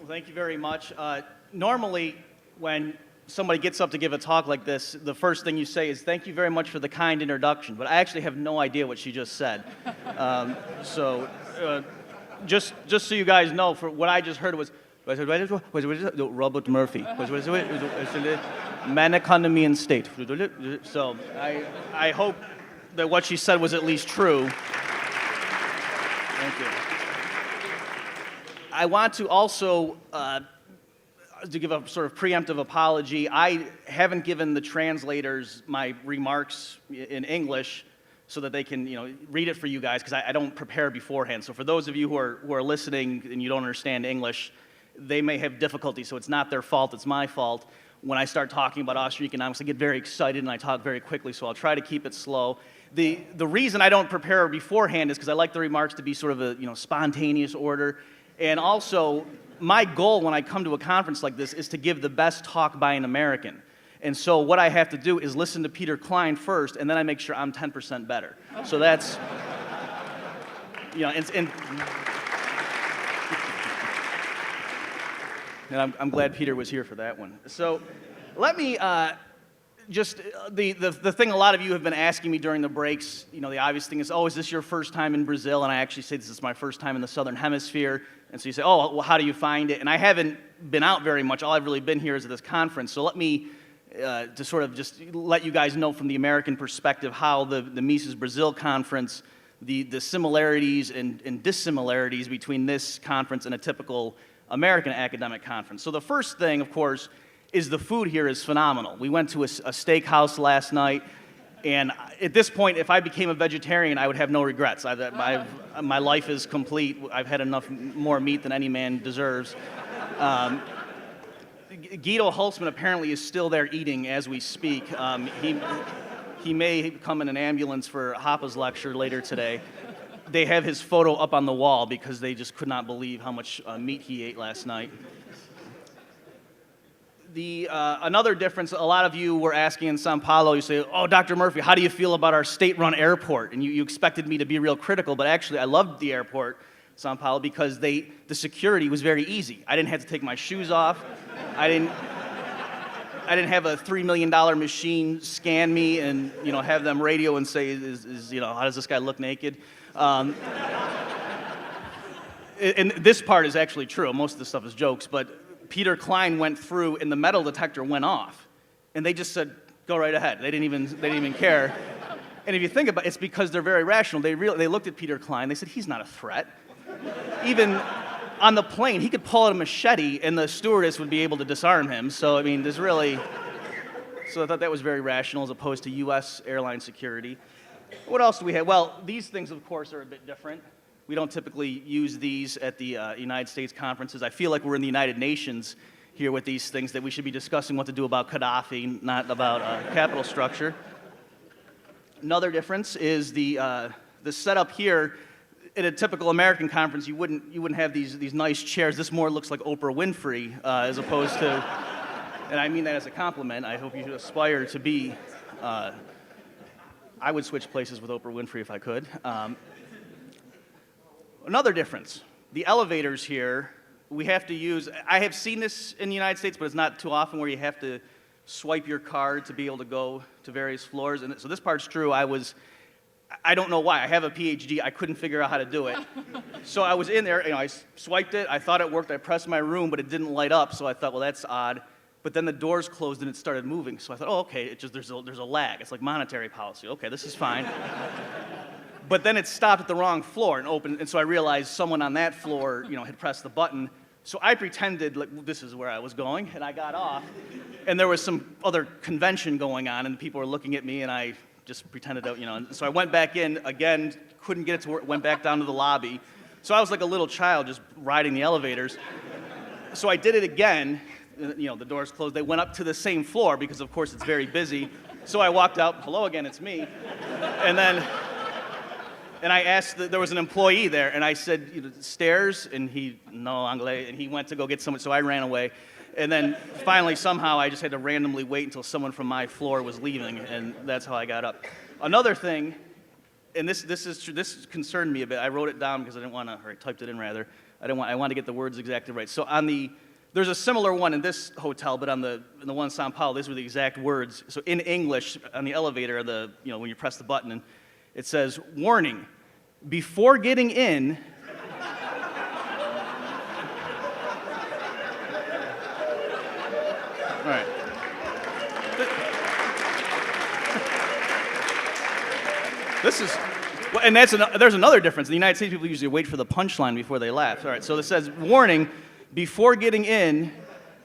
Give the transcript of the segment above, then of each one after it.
Thank you very much. Normally, when somebody gets up to give a talk like this, the first thing you say is, thank you very much for the kind introduction, but I actually have no idea what she just said. Just so you guys know, for what I just heard was, Robert Murphy, man, economy, and state. So I hope that what she said was at least true. Thank you. I want to also to give a sort of preemptive apology. I haven't given the translators my remarks in English so that they can, read it for you guys, because I don't prepare beforehand. So for those of you who are listening and you don't understand English, they may have difficulty. So it's not their fault, it's my fault. When I start talking about Austrian economics, I get very excited and I talk very quickly, so I'll try to keep it slow. The reason I don't prepare beforehand is because I like the remarks to be sort of a spontaneous order. And also, my goal when I come to a conference like this is to give the best talk by an American. And so what I have to do is listen to Peter Klein first, and then I make sure I'm 10% better. So that's, and I'm glad Peter was here for that one. So let me just, the thing a lot of you have been asking me during the breaks, the obvious thing is, is this your first time in Brazil? And I actually say this is my first time in the Southern Hemisphere. And so you say, well, how do you find it? And I haven't been out very much. All I've really been here is at this conference. So let me to sort of just let you guys know from the American perspective how the Mises Brazil conference, the similarities and dissimilarities between this conference and a typical American academic conference. So the first thing, of course, is the food here is phenomenal. We went to a steakhouse last night, and at this point, if I became a vegetarian, I would have no regrets. My life is complete. I've had enough more meat than any man deserves. Guido Hülsmann apparently is still there eating as we speak. He may come in an ambulance for Hoppe's lecture later today. They have his photo up on the wall because they just could not believe how much meat he ate last night. Another difference, a lot of you were asking in São Paulo, you say, Dr. Murphy, how do you feel about our state-run airport? And you expected me to be real critical, but actually I loved the airport, São Paulo, because the security was very easy. I didn't have to take my shoes off. I didn't have a $3 million machine scan me and have them radio and say, how does this guy look naked? And this part is actually true. Most of the stuff is jokes, but Peter Klein went through and the metal detector went off, and they just said, "Go right ahead." They didn't even care. And if you think about it, it's because they're very rational. They looked at Peter Klein. They said, "He's not a threat." Even on the plane, he could pull out a machete, and the stewardess would be able to disarm him. So I mean, So I thought that was very rational as opposed to U.S. airline security. What else do we have? Well, these things, of course, are a bit different. We don't typically use these at the United States conferences. I feel like we're in the United Nations here with these things, that we should be discussing what to do about Gaddafi, not about capital structure. Another difference is the setup here. At a typical American conference, you wouldn't have these nice chairs. This more looks like Oprah Winfrey as opposed to, and I mean that as a compliment. I hope you should aspire to be. I would switch places with Oprah Winfrey if I could. Another difference, the elevators here, we have to use, I have seen this in the United States, but it's not too often, where you have to swipe your card to be able to go to various floors. And so this part's true. I don't know why. I have a PhD. I couldn't figure out how to do it. So I was in there, I swiped it. I thought it worked. I pressed my room, but it didn't light up. So I thought, well, that's odd. But then the doors closed and it started moving. So I thought, okay, there's a lag. It's like monetary policy. Okay, this is fine. But then it stopped at the wrong floor and opened, and so I realized someone on that floor, had pressed the button. So I pretended like this is where I was going, and I got off. And there was some other convention going on, and people were looking at me, and I just pretended to, And so I went back in again, couldn't get it to work, went back down to the lobby. So I was like a little child just riding the elevators. So I did it again. The doors closed. They went up to the same floor because, of course, it's very busy. So I walked out. Hello again, it's me. And I asked, there was an employee there, and I said, stairs? And no, anglais, and he went to go get someone, so I ran away. And then finally, somehow, I just had to randomly wait until someone from my floor was leaving, and that's how I got up. Another thing, and this concerned me a bit. I wrote it down because I didn't want to, or I typed it in rather. I want to get the words exactly right. So there's a similar one in this hotel, but in the one in Sao Paulo, these were the exact words. So in English, on the elevator, when you press the button, and it says, "Warning, before getting in." All right. This is, and there's another difference. In the United States, people usually wait for the punchline before they laugh. All right, so it says, "Warning, before getting in,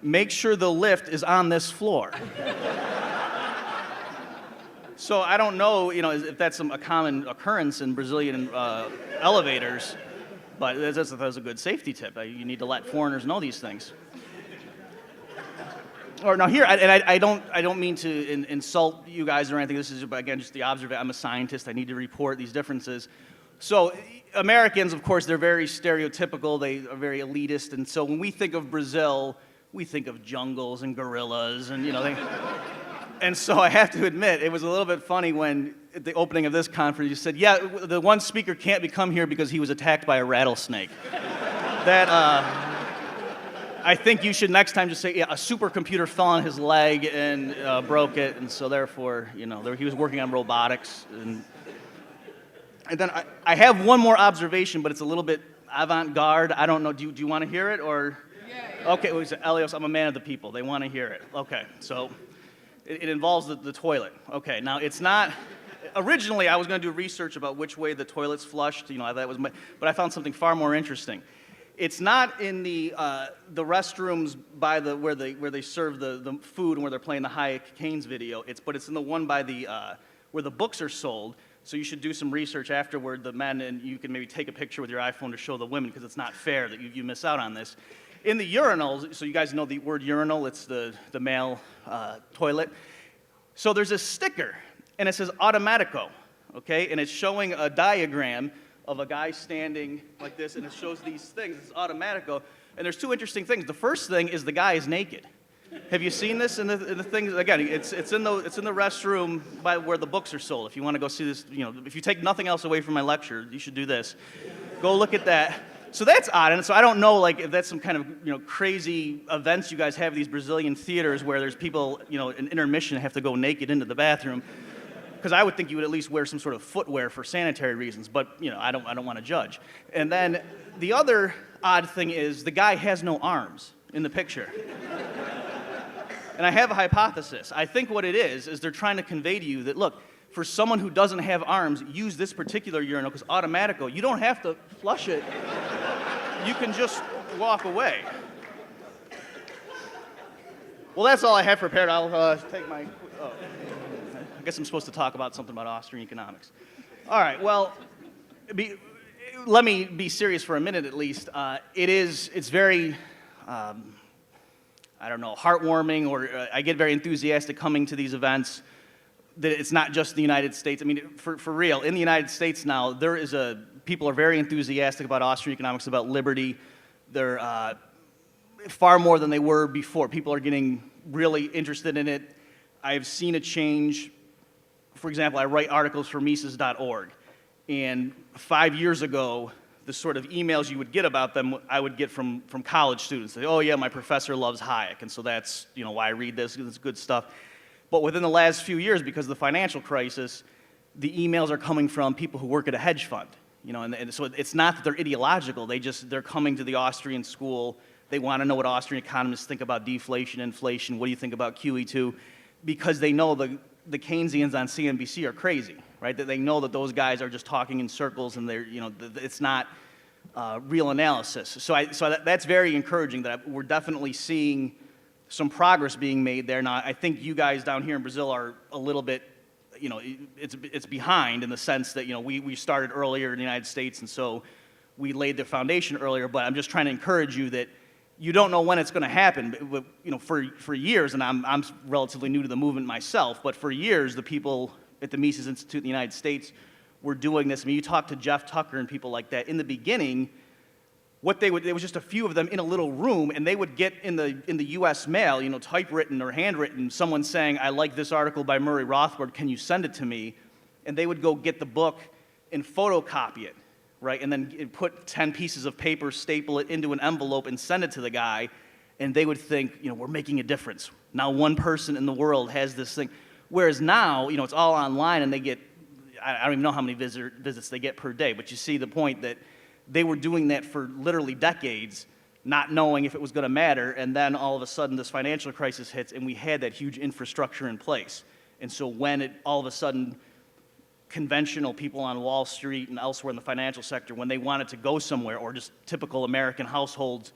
make sure the lift is on this floor." So I don't know, if that's a common occurrence in Brazilian elevators, but that's a good safety tip. You need to let foreigners know these things. Or now here, I don't mean to insult you guys or anything. This is, again, just the observation. I'm a scientist. I need to report these differences. So Americans, of course, they're very stereotypical. They are very elitist. And so when we think of Brazil, we think of jungles and gorillas, and and so I have to admit, it was a little bit funny when at the opening of this conference you said, "Yeah, the one speaker can't come here because he was attacked by a rattlesnake." That. I think you should next time just say, "Yeah, a supercomputer fell on his leg and broke it, and so therefore, he was working on robotics." And then I have one more observation, but it's a little bit avant-garde. I don't know. Do you want to hear it or? Yeah. Okay. Well, Elios, I'm a man of the people. They want to hear it. Okay. So it involves the toilet. Okay. Now it's not. Originally, I was going to do research about which way the toilets flushed. But I found something far more interesting. It's not in the restrooms by where they serve the food and where they're playing the Hayek Keynes video. But it's in the one by where the books are sold. So you should do some research afterward, the men, and you can maybe take a picture with your iPhone to show the women, because it's not fair that you miss out on this. In the urinals, so you guys know the word urinal. It's the male toilet. So there's a sticker, and it says "Automatico," okay, and it's showing a diagram of a guy standing like this, and it shows these things. It's Automatico, and there's two interesting things. The first thing is the guy is naked. Have you seen this in the things? Again, it's in the restroom by where the books are sold. If you want to go see this, if you take nothing else away from my lecture, you should do this. Go look at that. So that's odd, and so I don't know, if that's some kind of crazy events you guys have at these Brazilian theaters where there's people, in intermission have to go naked into the bathroom. Because I would think you would at least wear some sort of footwear for sanitary reasons, but I don't want to judge. And then the other odd thing is the guy has no arms in the picture. And I have a hypothesis. I think what it is they're trying to convey to you that, look, for someone who doesn't have arms, use this particular urinal, because Automatico, you don't have to flush it. You can just walk away. Well, that's all I have prepared. I'll take my... I guess I'm supposed to talk about something about Austrian economics. All right, well, let me be serious for a minute at least. It's very, heartwarming, or I get very enthusiastic coming to these events, that it's not just the United States. I mean, for real, in the United States now, people are very enthusiastic about Austrian economics, about liberty. They're far more than they were before. People are getting really interested in it. I've seen a change. For example, I write articles for Mises.org, and 5 years ago, the sort of emails you would get about them, I would get from college students. They say, "Oh yeah, my professor loves Hayek, and so that's why I read this. It's good stuff." But within the last few years, because of the financial crisis, the emails are coming from people who work at a hedge fund. And so it's not that they're ideological. They're coming to the Austrian school. They want to know what Austrian economists think about deflation, inflation. What do you think about QE2? Because they know the Keynesians on CNBC are crazy, right? That they know that those guys are just talking in circles, and it's not real analysis. So that's very encouraging. That we're definitely seeing some progress being made there. Now, I think you guys down here in Brazil are a little bit, it's behind in the sense that we started earlier in the United States, and so we laid the foundation earlier. But I'm just trying to encourage you that you don't know when it's going to happen, but for years, and I'm relatively new to the movement myself, but for years, the people at the Mises Institute in the United States were doing this. I mean, you talk to Jeff Tucker and people like that. In the beginning, there was just a few of them in a little room, and they would get in the U.S. mail, typewritten or handwritten, someone saying, "I like this article by Murray Rothbard, can you send it to me?" And they would go get the book and photocopy it, right? And then put 10 pieces of paper, staple it into an envelope, and send it to the guy, and they would think, we're making a difference. Now one person in the world has this thing. Whereas now, it's all online, and they get, I don't even know how many visits they get per day, but you see the point that they were doing that for literally decades, not knowing if it was going to matter, and then all of a sudden this financial crisis hits, and we had that huge infrastructure in place. And so when it all of a sudden, conventional people on Wall Street and elsewhere in the financial sector, when they wanted to go somewhere, or just typical American households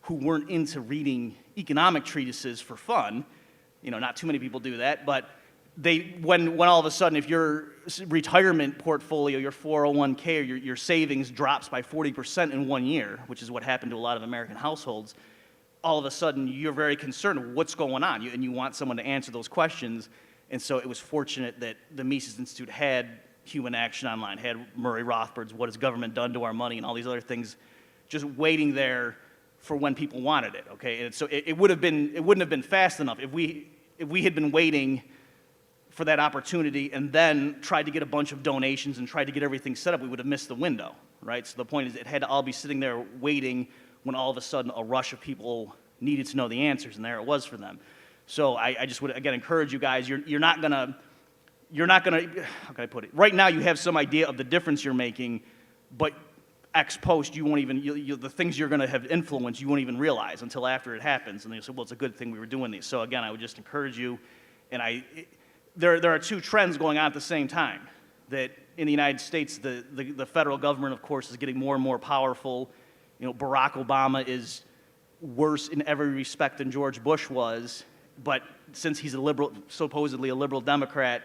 who weren't into reading economic treatises for fun, not too many people do that, but when all of a sudden, if your retirement portfolio, your 401k, or your savings drops by 40% in 1 year, which is what happened to a lot of American households, all of a sudden you're very concerned with what's going on, and you want someone to answer those questions. And so it was fortunate that the Mises Institute had Human Action Online, had Murray Rothbard's What Has Government Done to Our Money, and all these other things just waiting there for when people wanted it, okay? And so it wouldn't have been fast enough if we had been waiting for that opportunity and then tried to get a bunch of donations and tried to get everything set up. We would have missed the window, right? So the point is, it had to all be sitting there waiting when all of a sudden a rush of people needed to know the answers, and there it was for them. So I just would, again, encourage you guys, you're not gonna, how can I put it? Right now you have some idea of the difference you're making, but ex post, you won't even, the things you're gonna have influence, you won't even realize until after it happens, and then you say, well, it's a good thing we were doing these. So again, I would just encourage you, and there are two trends going on at the same time, that in the United States, the federal government, of course, is getting more and more powerful. Barack Obama is worse in every respect than George Bush was, but since he's supposedly a liberal Democrat,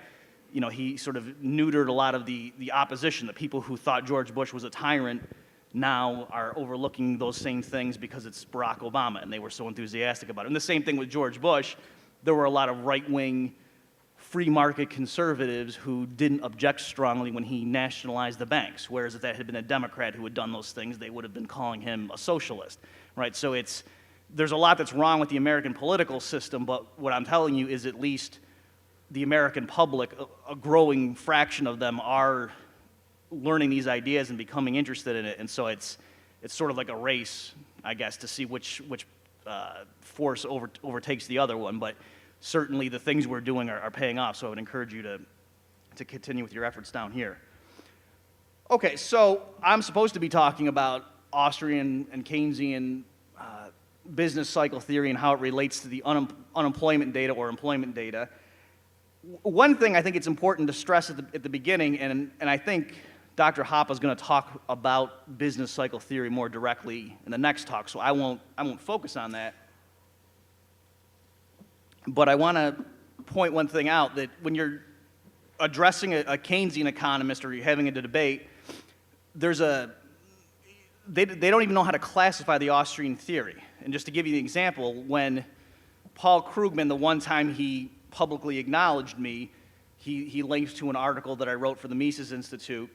he sort of neutered a lot of the opposition. The people who thought George Bush was a tyrant now are overlooking those same things because it's Barack Obama, and they were so enthusiastic about it. And the same thing with George Bush. There were a lot of right-wing free market conservatives who didn't object strongly when he nationalized the banks, whereas if that had been a Democrat who had done those things, they would have been calling him a socialist, right? So there's a lot that's wrong with the American political system, but what I'm telling you is at least the American public, a growing fraction of them are learning these ideas and becoming interested in it, and so it's sort of like a race, I guess, to see which force overtakes the other one, but certainly the things we're doing are paying off, so I would encourage you to continue with your efforts down here. Okay, so I'm supposed to be talking about Austrian and Keynesian business cycle theory and how it relates to the unemployment data or employment data. One thing I think it's important to stress at the beginning, and I think Dr. Hoppe is going to talk about business cycle theory more directly in the next talk, so I won't focus on that. But I want to point one thing out, that when you're addressing a Keynesian economist or you're having a debate, they don't even know how to classify the Austrian theory. And just to give you an example, when Paul Krugman, the one time he publicly acknowledged me, he linked to an article that I wrote for the Mises Institute,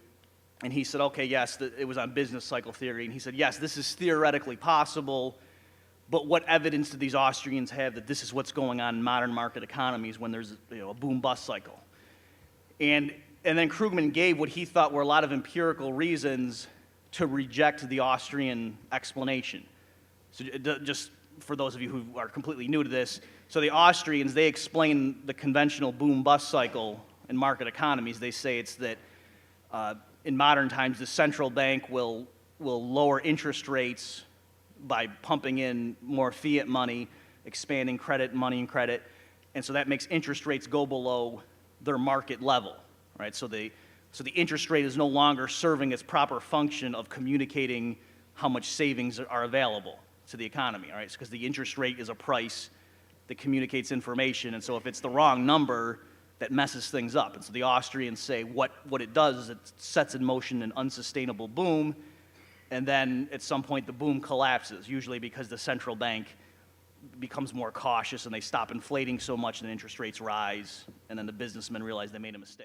and he said, okay, yes, it was on business cycle theory, and he said, yes, this is theoretically possible, but what evidence do these Austrians have that this is what's going on in modern market economies when there's a boom-bust cycle? And then Krugman gave what he thought were a lot of empirical reasons to reject the Austrian explanation. So just for those of you who are completely new to this, so the Austrians, they explain the conventional boom-bust cycle in market economies. They say it's that in modern times the central bank will lower interest rates by pumping in more fiat money, expanding credit, money and credit, and so that makes interest rates go below their market level, right? So the interest rate is no longer serving its proper function of communicating how much savings are available to the economy, right? Because the interest rate is a price that communicates information, and so if it's the wrong number, that messes things up. And so the Austrians say what it does is it sets in motion an unsustainable boom, and then at some point the boom collapses, usually because the central bank becomes more cautious and they stop inflating so much and interest rates rise, and then the businessmen realize they made a mistake.